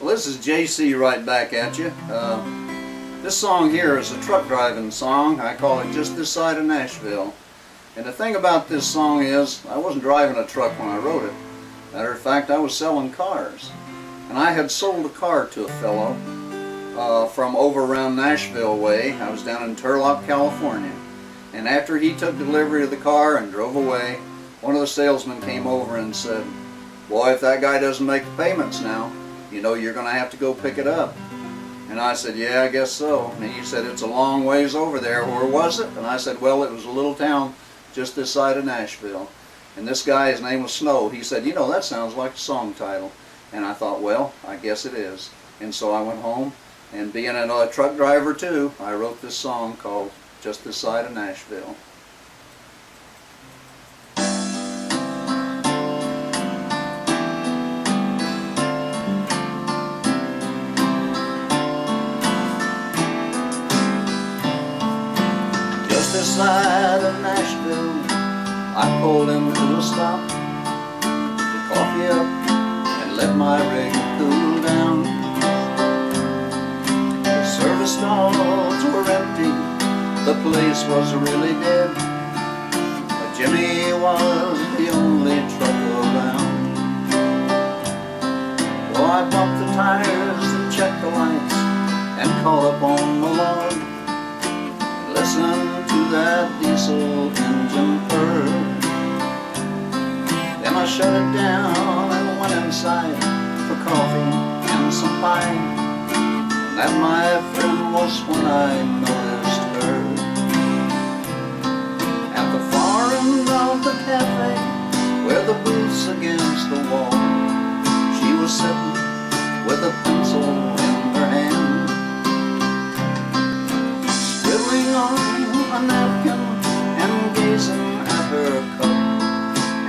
Well, this is JC right back at you. This song here is a truck driving song. I call it Just This Side of Nashville. And the thing about this song is, I wasn't driving a truck when I wrote it. Matter of fact, I was selling cars. And I had sold a car to a fellow from over around Nashville way. I was down in Turlock, California. And after he took delivery of the car and drove away, one of the salesmen came over and said, "Boy, if that guy doesn't make the payments now, you know you're going to have to go pick it up." And I said, "Yeah, I guess so." And he said, "It's a long ways over there." "Where was it?" And I said, "Well, it was a little town just this side of Nashville." And this guy, his name was Snow, he said, "You know, that sounds like a song title." And I thought, well, I guess it is. And so I went home, and being a truck driver too, I wrote this song called Just This Side of Nashville. This side of Nashville, I pulled into a stop to coffee up and let my rig cool down. The service stalls were empty, the place was really dead, but Jimmy was the only truck around. So I bumped the tires and checked the lights and caught up on the log. Listen to that diesel engine purr. Then I shut it down and went inside for coffee and some pie. And that, my friend, was when I noticed her. At the far end of the cafe, where the booth's against the wall, she was sitting with a pencil in her hand, scribbling on a napkin and gazing at her cup,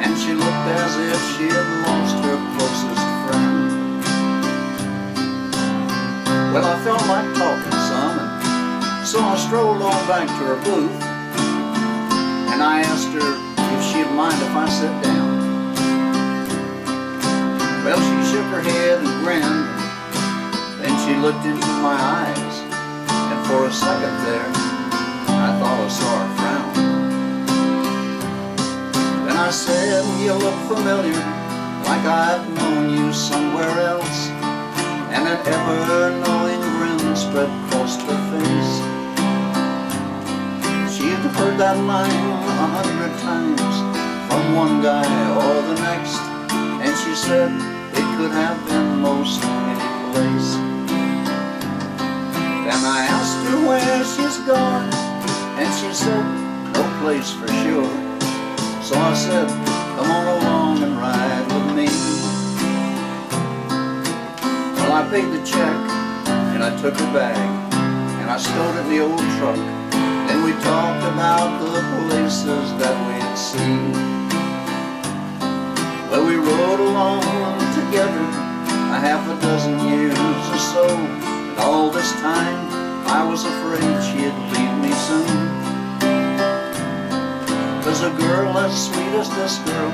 and she looked as if she had lost her closest friend. Well, I felt like talking some, and so I strolled on back to her booth, and I asked her if she'd mind if I sit down. Well, she shook her head and grinned, then she looked into my eyes, and for a second there I thought I saw her frown. Then I said, "You look familiar, like I've known you somewhere else." And an ever-knowing grin spread across her face. She had heard that line 100 times from one guy or the next, and she said it could have been most any place. Then I asked her where she's going, and she said, "No place for sure." So I said, "Come on along and ride with me." Well, I paid the check, and I took her bag, and I stowed it in the old truck. Then we talked about the places that we'd seen. Well, we rode along together a half a dozen years or so, and all this time I was afraid she'd leave me soon. 'Cause a girl as sweet as this girl,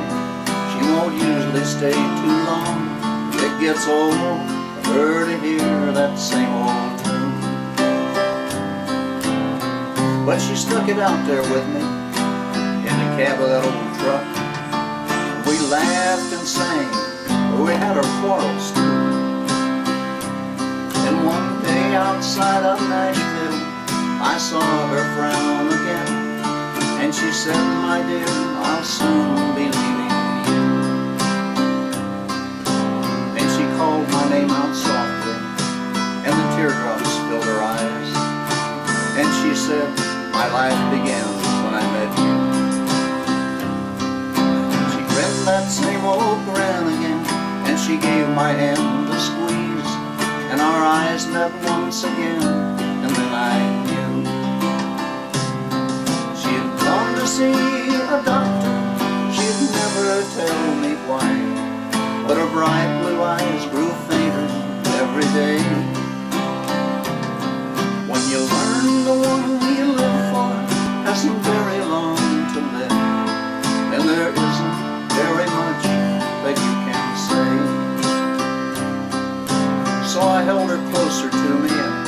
she won't usually stay too long. It gets old for her to hear that same old tune. But she stuck it out there with me in the cab of that old truck. We laughed and sang, but we had our quarrels too. And one day outside of Nashville, I saw her frown again, and she said, "My dear, I'll soon be leaving you." And she called my name out softly, and the teardrops filled her eyes, and she said, "My life began when I met you." She grinned that same old grin again, and she gave my hand a squeeze, and our eyes met once again, and then I knew. She had come to see a doctor, she'd never tell me why, but her bright blue eyes grew fainter every day. When you learn the one you live for hasn't very long to live, then there isn't very much that you can say. So So I held her closer to me and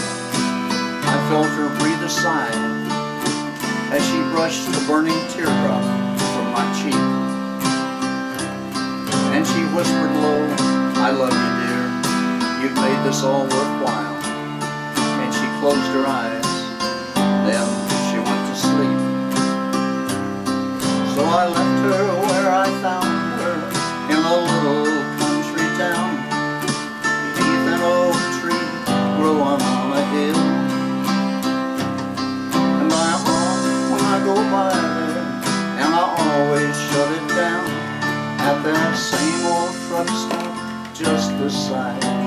I felt her breathe a sigh as she brushed the burning teardrop from my cheek. And she whispered low, I love you, dear, you've made this all worthwhile. And she closed her eyes, then she went to sleep. So I left her where I found her, in a little country town. Beneath an oak tree growing on a hill. And I honk when I go by there, and I always shut it down at that same old truck stop just beside